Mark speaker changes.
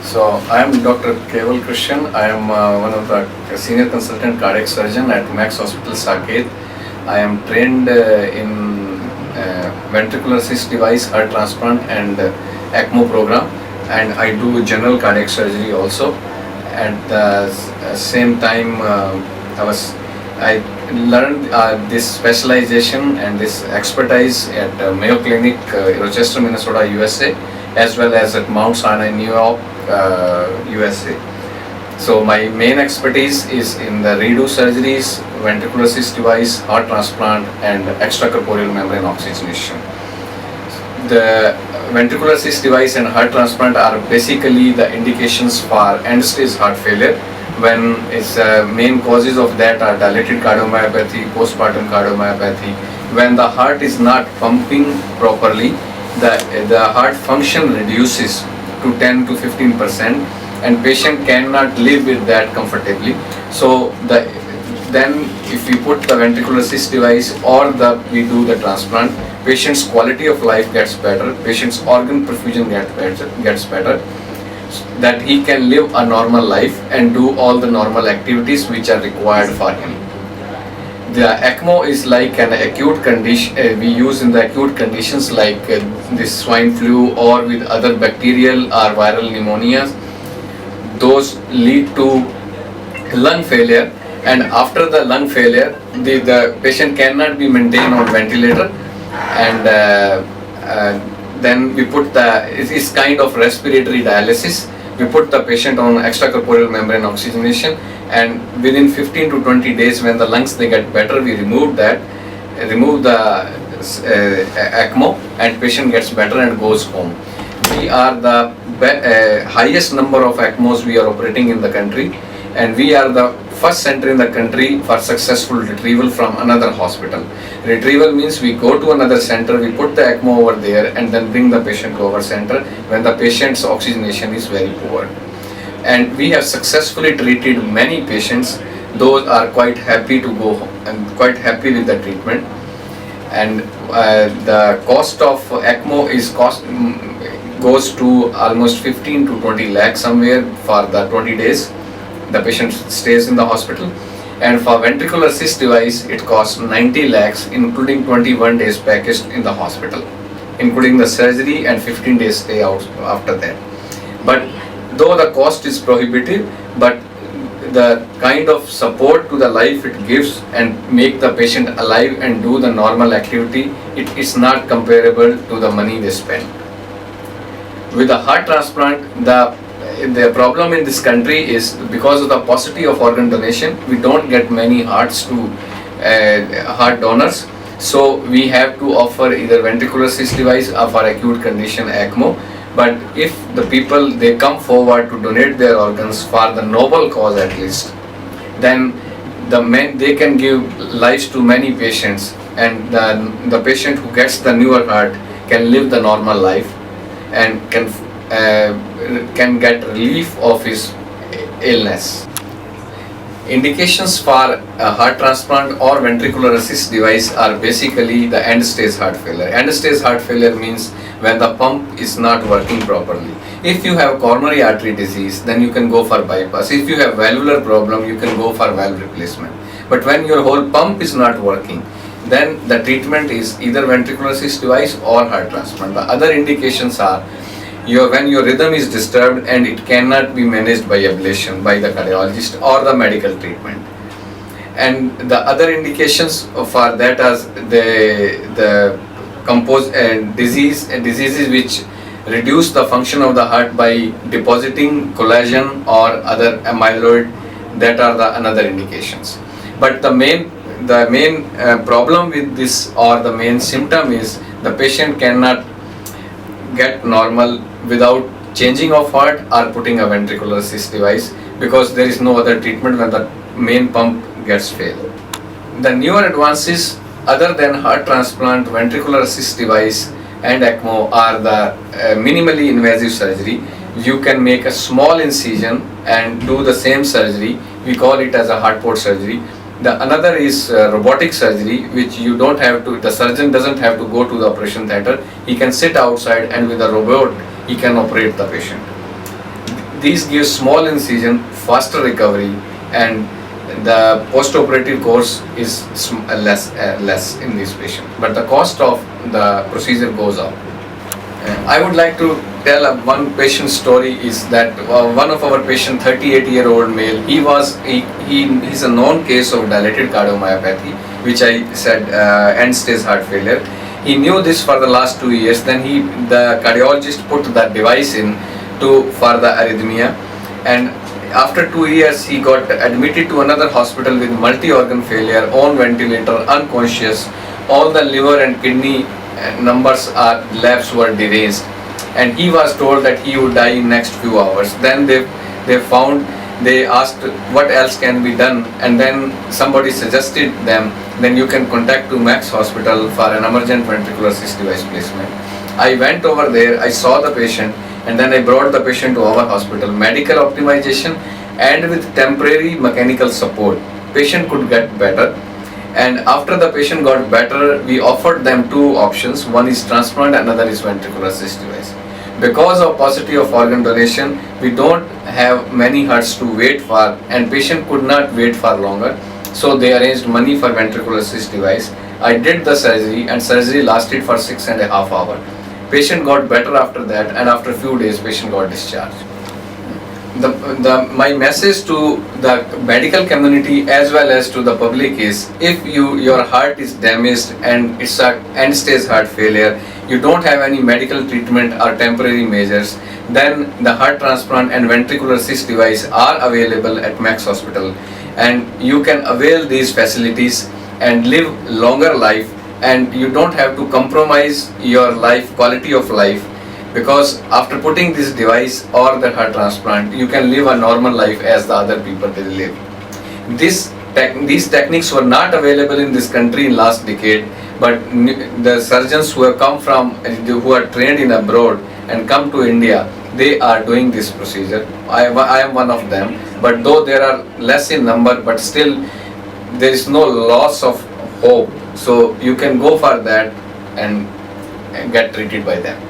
Speaker 1: So I am Dr. Keval Christian. I am one of the senior consultant cardiac surgeon at Max Hospital Saket. I am trained in ventricular assist device, heart transplant and ECMO program, and I do general cardiac surgery also. At the same time, I learned this specialization and this expertise at Mayo Clinic, Rochester, Minnesota, USA, as well as at Mount Sinai, New York, USA. So my main expertise is in the redo surgeries, ventricular assist device, heart transplant, and extracorporeal membrane oxygenation. The ventricular assist device and heart transplant are basically the indications for end-stage heart failure, when its main causes of that are dilated cardiomyopathy, postpartum cardiomyopathy. When the heart is not pumping properly, the heart function reduces to 10 to 15%, and patient cannot live with that comfortably. So then if we put the ventricular assist device or we do the transplant, patient's quality of life gets better, patient's organ perfusion gets better, that he can live a normal life and do all the normal activities which are required for him. The ECMO is like an acute condition we use in the acute conditions like this swine flu or with other bacterial or viral pneumonias. Those lead to lung failure, and after the lung failure, the patient cannot be maintained on ventilator, and then we put it is kind of respiratory dialysis. We put the patient on extracorporeal membrane oxygenation, and within 15 to 20 days, when the lungs they get better, we remove the ECMO, and patient gets better and goes home. We are the highest number of ECMOs we are operating in the country, and we are the first center in the country for successful retrieval from another hospital. Retrieval means we go to another center, we put the ECMO over there, and then bring the patient to our center when the patient's oxygenation is very poor. And we have successfully treated many patients. Those are quite happy to go home and quite happy with the treatment. And the cost of ECMO goes to almost 15 to 20 lakhs somewhere for the 20 days the patient stays in the hospital. And for ventricular assist device, it costs 90 lakhs, including 21 days packaged in the hospital, including the surgery and 15 days stay out after that. But though the cost is prohibitive, but the kind of support to the life it gives and make the patient alive and do the normal activity, it is not comparable to the money they spend. With the heart transplant, the problem in this country is because of the paucity of organ donation, we don't get many hearts to heart donors. So we have to offer either ventricular assist device or for acute condition ECMO. But if the people they come forward to donate their organs for the noble cause at least, then they can give lives to many patients, and the patient who gets the newer heart can live the normal life and can get relief of his illness. Indications for heart transplant or ventricular assist device are basically the end-stage heart failure. End-stage heart failure means when the pump is not working properly. If you have coronary artery disease, then you can go for bypass. If you have valvular problem, you can go for valve replacement. But when your whole pump is not working, then the treatment is either ventricular assist device or heart transplant. The other indications are when your rhythm is disturbed and it cannot be managed by ablation by the cardiologist or the medical treatment. And the other indications for that are the diseases which reduce the function of the heart by depositing collagen or other amyloid. That are the another indications. But the main problem with this, or the main symptom, is the patient cannot get normal without changing of heart or putting a ventricular assist device, because there is no other treatment when the main pump gets failed. The newer advances other than heart transplant, ventricular assist device and ECMO are the minimally invasive surgery. You can make a small incision and do the same surgery. We call it as a heart port surgery. The another is robotic surgery, which the surgeon doesn't have to go to the operation theater. He can sit outside and with a robot he can operate the patient. These give small incision, faster recovery, and the post-operative course is less in this patient, but the cost of the procedure goes up. I would like to tell one patient story. Is that one of our patient, 38-year-old male, he's a known case of dilated cardiomyopathy, which I said end-stage heart failure. He knew this for the last 2 years. Then the cardiologist put the device in for the arrhythmia, and after 2 years he got admitted to another hospital with multi-organ failure, on ventilator, unconscious. All the liver and kidney labs were deranged, and he was told that he would die in next few hours. Then they asked what else can be done, and then somebody suggested them, then you can contact to Max Hospital for an emergent ventricular assist device placement. I went over there, I saw the patient, and then I brought the patient to our hospital. Medical optimization and with temporary mechanical support, patient could get better. And after the patient got better, we offered them two options. One is transplant, another is ventricular assist device. Because of paucity of organ donation, we don't have many hearts to wait for, and patient could not wait for longer. So they arranged money for ventricular assist device. I did the surgery, and surgery lasted for 6.5 hours. Patient got better after that, and after a few days, patient got discharged. My message to the medical community as well as to the public is, if your heart is damaged and it's an end-stage heart failure, you don't have any medical treatment or temporary measures, then the heart transplant and ventricular assist device are available at Max Hospital, and you can avail these facilities and live longer life, and you don't have to compromise your life, quality of life, because after putting this device or the heart transplant, you can live a normal life as the other people they live. These techniques were not available in this country in last decade, but the surgeons who have come from, who are trained in abroad and come to India, they are doing this procedure. I am one of them, but though there are less in number, but still there is no loss of hope. So you can go for that and get treated by them.